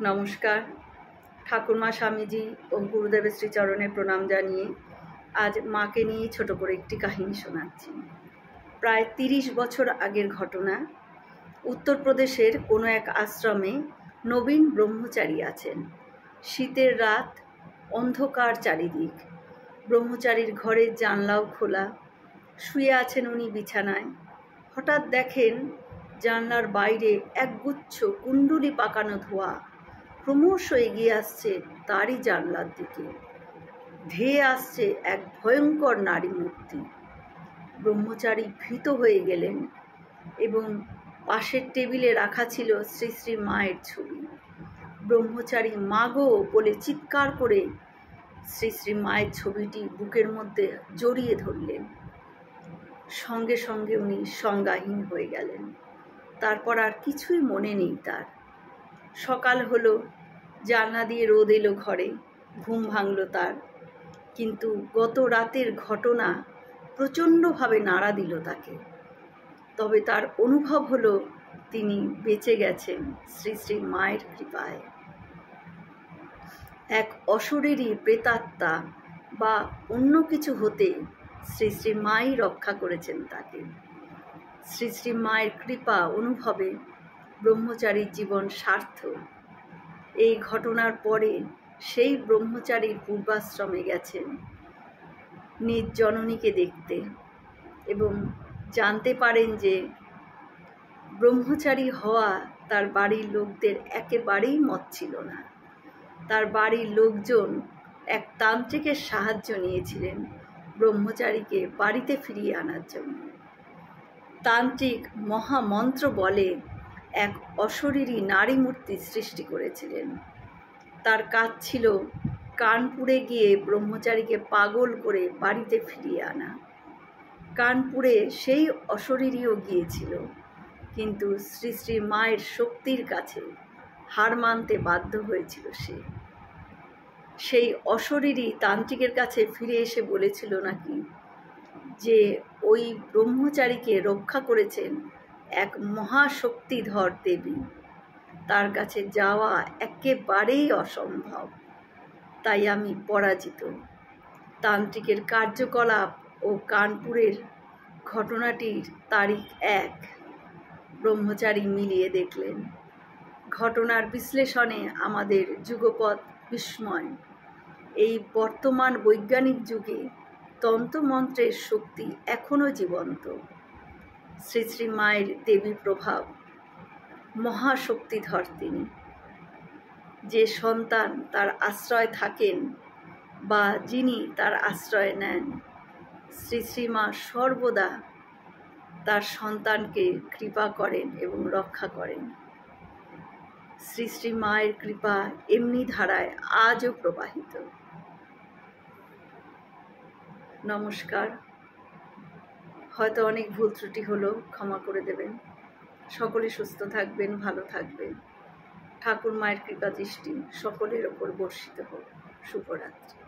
নমস্কার। ঠাকুরমা স্বামীজি ও গুরুদেবের শ্রীচরণে প্রণাম জানিয়ে আজ মাকে নিয়ে ছোট করে একটি কাহিনী শোনাচ্ছি। প্রায় ৩০ বছর আগের ঘটনা। উত্তরপ্রদেশের কোনো এক আশ্রমে নবীন ব্রহ্মচারী আছেন। শীতের রাত, অন্ধকার চারিদিক। ব্রহ্মচারীর ঘরের জানলাও খোলা। শুয়ে আছেন উনি বিছানায়। হঠাৎ দেখেন জানলার বাইরে একগুচ্ছ কুণ্ডুলি পাকানো ধোঁয়া ক্রমশ এগিয়ে আসছে তারই জানলার দিকে। ধেয়ে আসছে এক ভয়ঙ্কর নারী মূর্তি। ব্রহ্মচারী ভীত হয়ে গেলেন এবং পাশের টেবিলে রাখা ছিল শ্রী শ্রী মায়ের ছবি। ব্রহ্মচারী মাগো বলে চিৎকার করে শ্রী শ্রী মায়ের ছবিটি বুকের মধ্যে জড়িয়ে ধরলেন। সঙ্গে সঙ্গে উনি সংজ্ঞাহীন হয়ে গেলেন। তারপর আর কিছুই মনে নেই তার। সকাল হলো, জানলা দিয়ে রোদ এলো ঘরে, ঘুম ভাঙল তার। কিন্তু গত রাতের ঘটনা প্রচণ্ডভাবে নাড়া দিল তাকে। তবে তার অনুভব হলো তিনি বেঁচে গেছেন শ্রী শ্রী মায়ের কৃপায়। এক অশরীরী প্রেতাত্মা বা অন্য কিছু হতে শ্রী শ্রী মাই রক্ষা করেছেন তাকে। শ্রী শ্রী মায়ের কৃপা অনুভবে ব্রহ্মচারীর জীবন সার্থক। এই ঘটনার পরে সেই ব্রহ্মচারীর পূর্বাশ্রমে গেছেন নিজ জননীকে দেখতে এবং জানতে পারেন যে ব্রহ্মচারী হওয়া তার বাড়ির লোকদের একেবারেই মত ছিল না। তার বাড়ির লোকজন এক তান্ত্রিকের সাহায্য নিয়েছিলেন ব্রহ্মচারীকে বাড়িতে ফিরিয়ে আনার জন্য। তান্ত্রিক মহামন্ত্র বলে এক অশরীরী নারী মূর্তি সৃষ্টি করেছিলেন। তার কাজ ছিল কানপুরে গিয়ে ব্রহ্মচারীকে পাগল করে বাড়িতে ফিরিয়ে আনা। কানপুরে সেই অশরীরীও গিয়েছিল, কিন্তু শ্রী শ্রী মায়ের শক্তির কাছে হার মানতে বাধ্য হয়েছিল সে। সেই অশরীরী তান্ত্রিকের কাছে ফিরে এসে বলেছিল নাকি যে ওই ব্রহ্মচারীকে রক্ষা করেছেন এক মহাশক্তিধর দেবী। তার কাছে যাওয়া একেবারেই অসম্ভব, তাই আমি পরাজিত। তান্ত্রিকের কার্যকলাপ ও কানপুরের ঘটনাটির তারিখ 1 ব্রহ্মচারী মিলিয়ে দেখলেন। ঘটনার বিশ্লেষণে আমাদের যুগপৎ বিস্ময়। এই বর্তমান বৈজ্ঞানিক যুগে তন্ত্রমন্ত্রের শক্তি এখনও জীবন্ত। শ্রী শ্রী মায়ের দেবী প্রভাব, মহাশক্তিধর তিনি। যে সন্তান তার আশ্রয় থাকেন বা যিনি তার আশ্রয় নেন, শ্রী শ্রীমা সর্বদা তার সন্তানকে কৃপা করেন এবং রক্ষা করেন। শ্রী শ্রী মায়ের কৃপা এমনি ধারায় আজও প্রবাহিত। নমস্কার। হয়তো অনেক ভুল ত্রুটি হলো, ক্ষমা করে দেবেন। সকলে সুস্থ থাকবেন, ভালো থাকবেন। ঠাকুর মায়ের কৃপা দৃষ্টি সকলের ওপর বর্ষিত হোক। শুভরাত্রি।